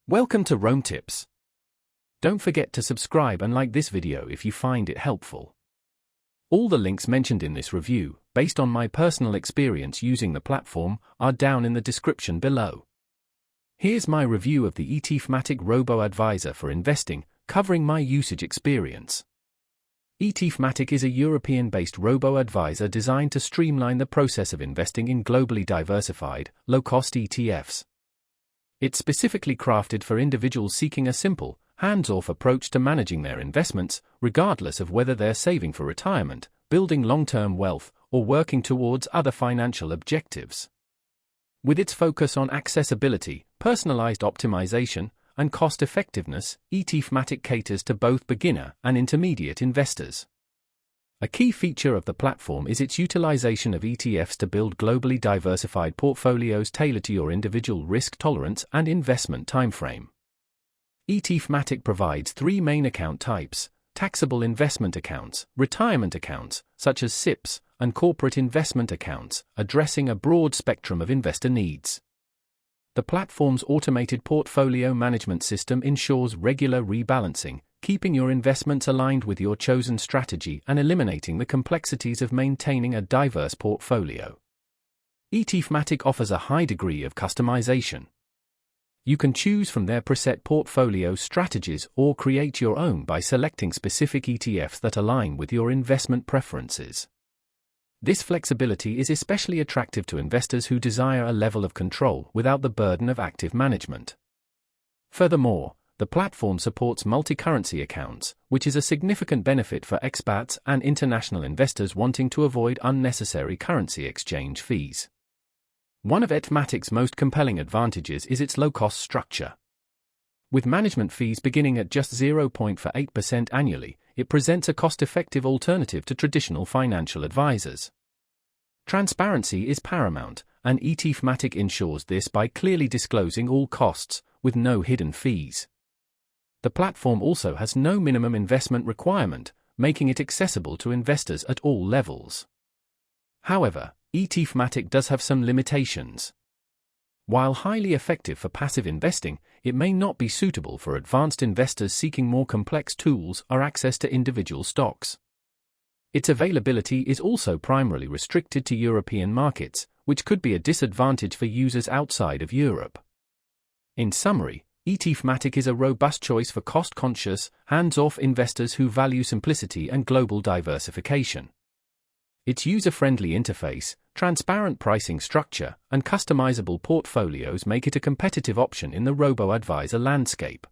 Welcome to Rome Tips. Don't forget to subscribe and like this video if you find it helpful. All the links mentioned in this review, based on my personal experience using the platform, are down in the description below. Here's my review of the ETFmatic Robo Advisor for investing, covering my usage experience. ETFmatic is a European-based robo-advisor designed to streamline the process of investing in globally diversified, low-cost ETFs. It's specifically crafted for individuals seeking a simple, hands-off approach to managing their investments, regardless of whether they're saving for retirement, building long-term wealth, or working towards other financial objectives. With its focus on accessibility, personalized optimization, and cost-effectiveness, ETFmatic caters to both beginner and intermediate investors. A key feature of the platform is its utilization of ETFs to build globally diversified portfolios tailored to your individual risk tolerance and investment timeframe. ETFmatic provides three main account types: taxable investment accounts, retirement accounts, such as SIPs, and corporate investment accounts, addressing a broad spectrum of investor needs. The platform's automated portfolio management system ensures regular rebalancing, keeping your investments aligned with your chosen strategy and eliminating the complexities of maintaining a diverse portfolio. ETFmatic offers a high degree of customization. You can choose from their preset portfolio strategies or create your own by selecting specific ETFs that align with your investment preferences. This flexibility is especially attractive to investors who desire a level of control without the burden of active management. Furthermore, the platform supports multi-currency accounts, which is a significant benefit for expats and international investors wanting to avoid unnecessary currency exchange fees. One of ETFmatic's most compelling advantages is its low-cost structure. With management fees beginning at just 0.48% annually, it presents a cost-effective alternative to traditional financial advisors. Transparency is paramount, and ETFmatic ensures this by clearly disclosing all costs, with no hidden fees. The platform also has no minimum investment requirement, making it accessible to investors at all levels. However, ETFmatic does have some limitations. While highly effective for passive investing, it may not be suitable for advanced investors seeking more complex tools or access to individual stocks. Its availability is also primarily restricted to European markets, which could be a disadvantage for users outside of Europe. In summary, ETFmatic is a robust choice for cost-conscious, hands-off investors who value simplicity and global diversification. Its user-friendly interface, transparent pricing structure, and customizable portfolios make it a competitive option in the robo-advisor landscape.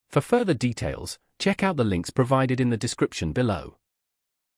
For further details, check out the links provided in the description below.